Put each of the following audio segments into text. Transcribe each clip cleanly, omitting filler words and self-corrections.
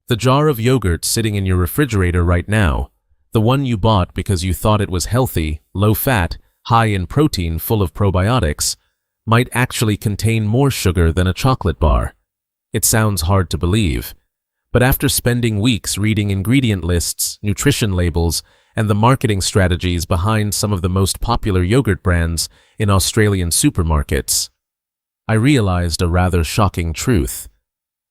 The jar of yogurt sitting in your refrigerator right now, the one you bought because you thought it was healthy, low-fat, high in protein, full of probiotics, might actually contain more sugar than a chocolate bar. It sounds hard to believe, but after spending weeks reading ingredient lists, nutrition labels, and the marketing strategies behind some of the most popular yogurt brands in Australian supermarkets, I realized a rather shocking truth.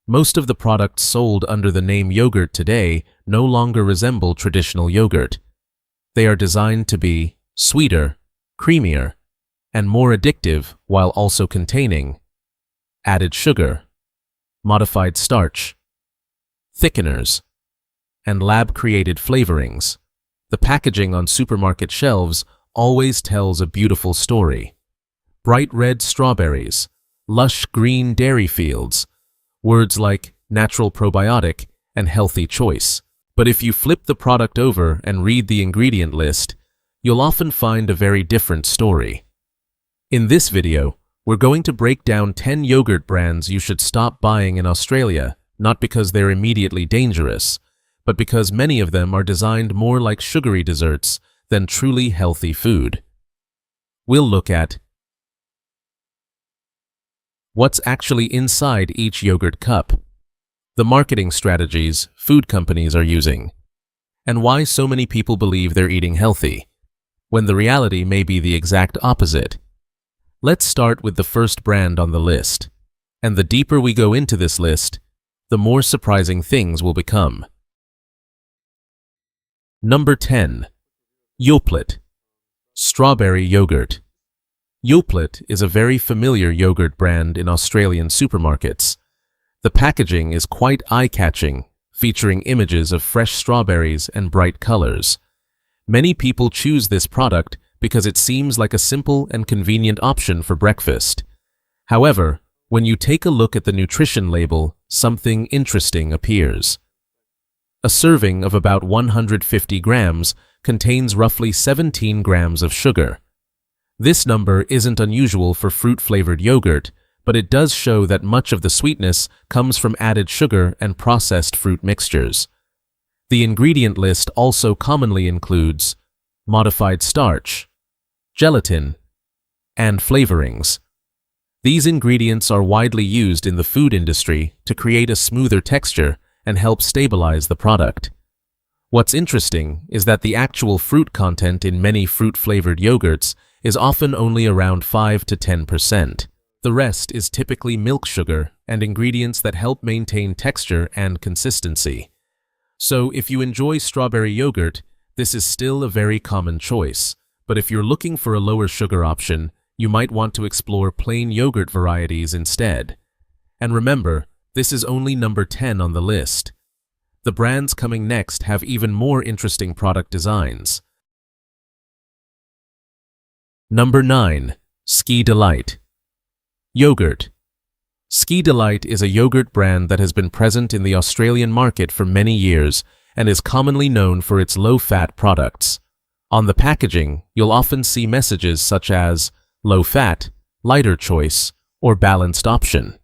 Most of the products sold under the name yogurt today no longer resemble traditional yogurt. They are designed to be sweeter, creamier, and more addictive while also containing added sugar, modified starch, thickeners, and lab-created flavorings. The packaging on supermarket shelves always tells a beautiful story. Bright red strawberries, lush green dairy fields, words like natural probiotic and healthy choice. But if you flip the product over and read the ingredient list, you'll often find a very different story. In this video, we're going to break down 10 yogurt brands you should stop buying in Australia, not because they're immediately dangerous, but because many of them are designed more like sugary desserts than truly healthy food. We'll look at what's actually inside each yogurt cup, the marketing strategies food companies are using, and why so many people believe they're eating healthy, when the reality may be the exact opposite. Let's start with the first brand on the list, and the deeper we go into this list, the more surprising things will become. Number 10. Yoplait. Strawberry yogurt. Yoplait is a very familiar yogurt brand in Australian supermarkets. The packaging is quite eye-catching, featuring images of fresh strawberries and bright colors. Many people choose this product because it seems like a simple and convenient option for breakfast. However, when you take a look at the nutrition label, something interesting appears. A serving of about 150 grams contains roughly 17 grams of sugar. This number isn't unusual for fruit-flavored yogurt, but it does show that much of the sweetness comes from added sugar and processed fruit mixtures. The ingredient list also commonly includes modified starch, gelatin, and flavorings. These ingredients are widely used in the food industry to create a smoother texture and help stabilize the product. What's interesting is that the actual fruit content in many fruit-flavored yogurts is often only around 5 to 10%. The rest is typically milk sugar and ingredients that help maintain texture and consistency. So if you enjoy strawberry yogurt, this is still a very common choice. But if you're looking for a lower sugar option, you might want to explore plain yogurt varieties instead. And remember, this is only number 10 on the list. The brands coming next have even more interesting product designs. Number 9. Ski Delight. Yogurt. Ski Delight is a yogurt brand that has been present in the Australian market for many years and is commonly known for its low-fat products. On the packaging, you'll often see messages such as low-fat, lighter choice, or balanced option.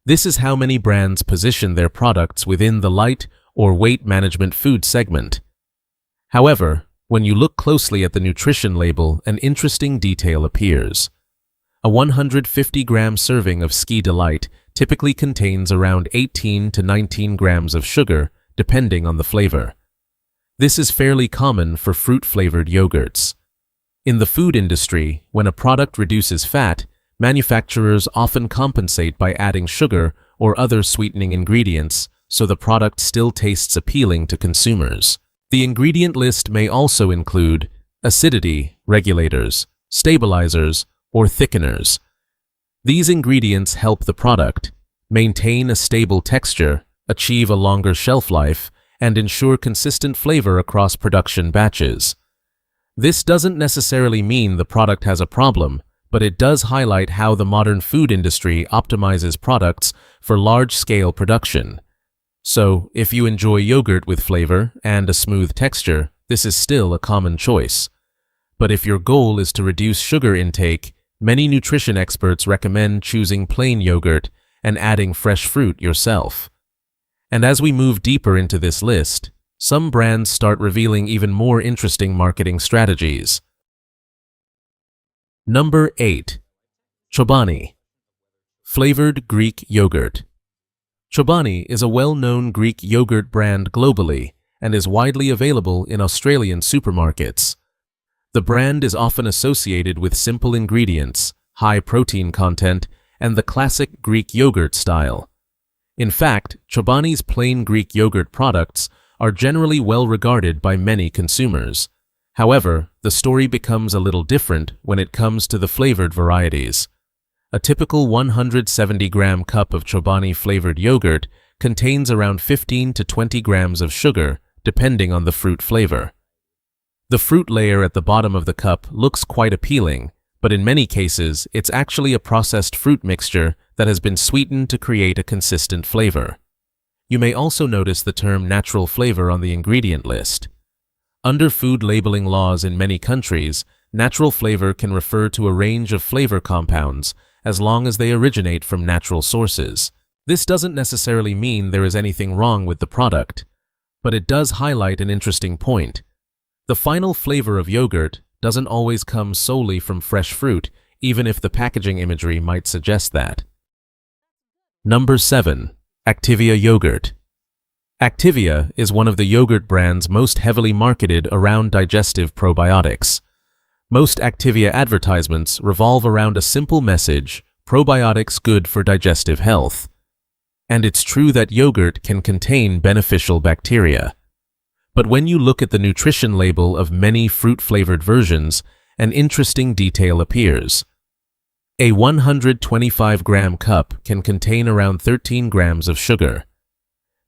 This is how many brands position their products within the light or weight management food segment. However, when you look closely at the nutrition label, an interesting detail appears. A 150-gram serving of Ski Delight typically contains around 18 to 19 grams of sugar, depending on the flavor. This is fairly common for fruit-flavored yogurts. In the food industry, when a product reduces fat, manufacturers often compensate by adding sugar or other sweetening ingredients so the product still tastes appealing to consumers. The ingredient list may also include acidity regulators, stabilizers, or thickeners. These ingredients help the product maintain a stable texture, achieve a longer shelf life, and ensure consistent flavor across production batches. This doesn't necessarily mean the product has a problem, but it does highlight how the modern food industry optimizes products for large-scale production. So, if you enjoy yogurt with flavor and a smooth texture, this is still a common choice. But if your goal is to reduce sugar intake, many nutrition experts recommend choosing plain yogurt and adding fresh fruit yourself. And as we move deeper into this list, some brands start revealing even more interesting marketing strategies. Number 8. Chobani. Flavored Greek yogurt. Chobani is a well-known Greek yogurt brand globally and is widely available in Australian supermarkets. The brand is often associated with simple ingredients, high protein content, and the classic Greek yogurt style. In fact, Chobani's plain Greek yogurt products are generally well regarded by many consumers. However, the story becomes a little different when it comes to the flavored varieties. A typical 170-gram cup of Chobani flavored yogurt contains around 15 to 20 grams of sugar, depending on the fruit flavor. The fruit layer at the bottom of the cup looks quite appealing, but in many cases, it's actually a processed fruit mixture that has been sweetened to create a consistent flavor. You may also notice the term natural flavor on the ingredient list. Under food labeling laws in many countries, natural flavor can refer to a range of flavor compounds as long as they originate from natural sources. This doesn't necessarily mean there is anything wrong with the product, but it does highlight an interesting point. The final flavor of yogurt doesn't always come solely from fresh fruit, even if the packaging imagery might suggest that. Number 7. Activia yogurt. Activia is one of the yogurt brands most heavily marketed around digestive probiotics. Most Activia advertisements revolve around a simple message, probiotics good for digestive health. And it's true that yogurt can contain beneficial bacteria. But when you look at the nutrition label of many fruit-flavored versions, an interesting detail appears. A 125-gram cup can contain around 13 grams of sugar.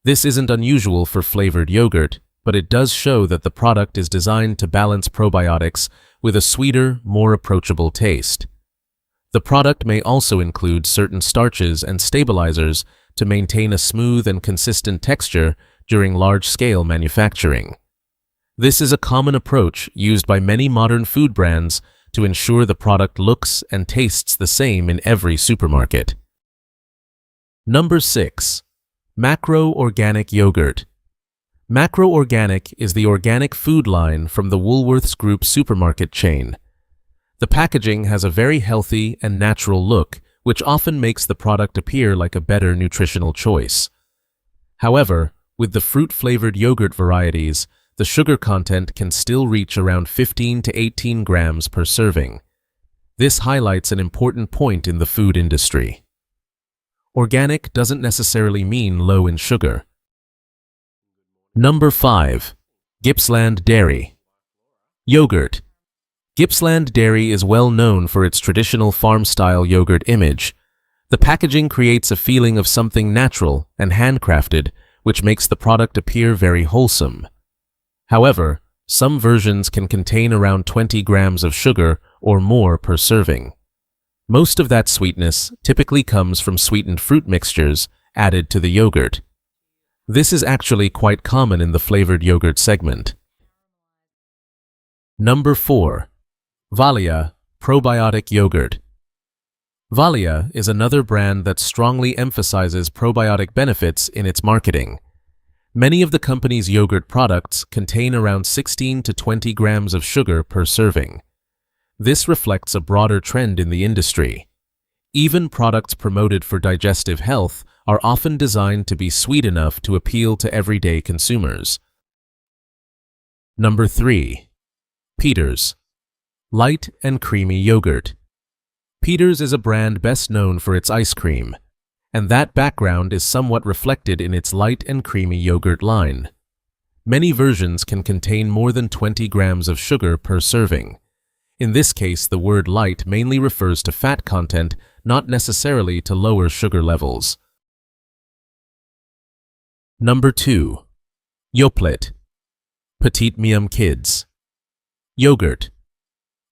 This isn't unusual for flavored yogurt, but it does show that the product is designed to balance probiotics with a sweeter, more approachable taste. The product may also include certain starches and stabilizers to maintain a smooth and consistent texture during large-scale manufacturing. This is a common approach used by many modern food brands to ensure the product looks and tastes the same in every supermarket. Number 6. Macro Organic Yogurt. Macro Organic is the organic food line from the Woolworths Group supermarket chain. The packaging has a very healthy and natural look, which often makes the product appear like a better nutritional choice. However, with the fruit-flavored yogurt varieties, the sugar content can still reach around 15 to 18 grams per serving. This highlights an important point in the food industry. Organic doesn't necessarily mean low in sugar. Number 5. Gippsland Dairy. Yogurt. Gippsland Dairy is well known for its traditional farm-style yogurt image. The packaging creates a feeling of something natural and handcrafted, which makes the product appear very wholesome. However, some versions can contain around 20 grams of sugar or more per serving. Most of that sweetness typically comes from sweetened fruit mixtures added to the yogurt. This is actually quite common in the flavored yogurt segment. Number 4. Valia Probiotic Yogurt. Valia is another brand that strongly emphasizes probiotic benefits in its marketing. Many of the company's yogurt products contain around 16 to 20 grams of sugar per serving. This reflects a broader trend in the industry. Even products promoted for digestive health are often designed to be sweet enough to appeal to everyday consumers. Number 3. Peters. Light and creamy yogurt. Peters is a brand best known for its ice cream, and that background is somewhat reflected in its light and creamy yogurt line. Many versions can contain more than 20 grams of sugar per serving. In this case, the word light mainly refers to fat content, not necessarily to lower sugar levels. Number 2. Yoplait. Petite Miam Kids. Yogurt.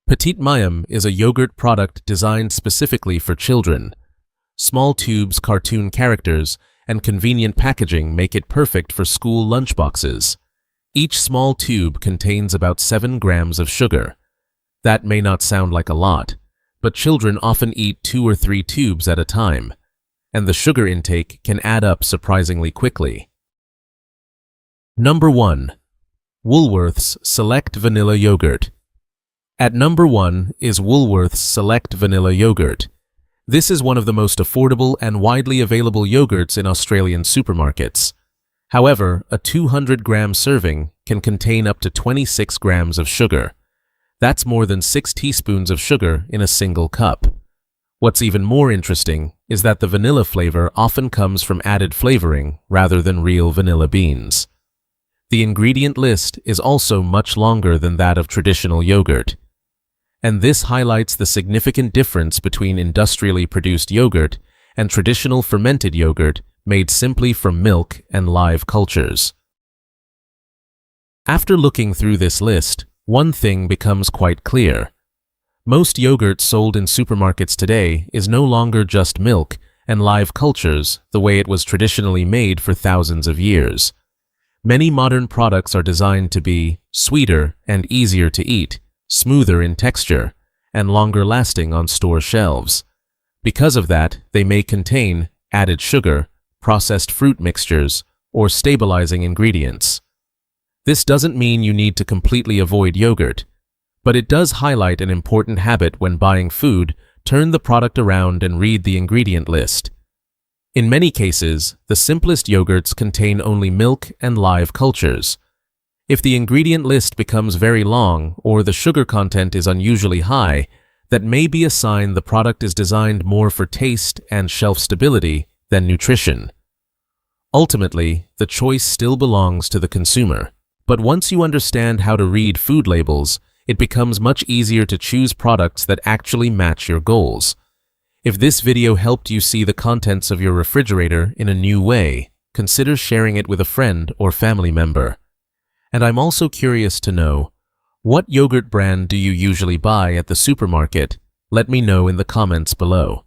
Petite Miam is a yogurt product designed specifically for children. Small tubes, cartoon characters, and convenient packaging make it perfect for school lunchboxes. Each small tube contains about 7 grams of sugar. That may not sound like a lot, but children often eat 2 or 3 tubes at a time, and the sugar intake can add up surprisingly quickly. Number 1. Woolworth's Select Vanilla Yogurt. At number 1 is Woolworth's Select Vanilla Yogurt. This is one of the most affordable and widely available yogurts in Australian supermarkets. However, a 200-gram serving can contain up to 26 grams of sugar. That's more than 6 teaspoons of sugar in a single cup. What's even more interesting is that the vanilla flavor often comes from added flavoring rather than real vanilla beans. The ingredient list is also much longer than that of traditional yogurt. And this highlights the significant difference between industrially produced yogurt and traditional fermented yogurt made simply from milk and live cultures. After looking through this list, one thing becomes quite clear. Most yogurt sold in supermarkets today is no longer just milk and live cultures the way it was traditionally made for thousands of years. Many modern products are designed to be sweeter and easier to eat, smoother in texture, and longer lasting on store shelves. Because of that, they may contain added sugar, processed fruit mixtures, or stabilizing ingredients. This doesn't mean you need to completely avoid yogurt, but it does highlight an important habit when buying food. Turn the product around and read the ingredient list. In many cases, the simplest yogurts contain only milk and live cultures. If the ingredient list becomes very long or the sugar content is unusually high, that may be a sign the product is designed more for taste and shelf stability than nutrition. Ultimately, the choice still belongs to the consumer. But once you understand how to read food labels, it becomes much easier to choose products that actually match your goals. If this video helped you see the contents of your refrigerator in a new way, consider sharing it with a friend or family member. And I'm also curious to know, what yogurt brand do you usually buy at the supermarket? Let me know in the comments below.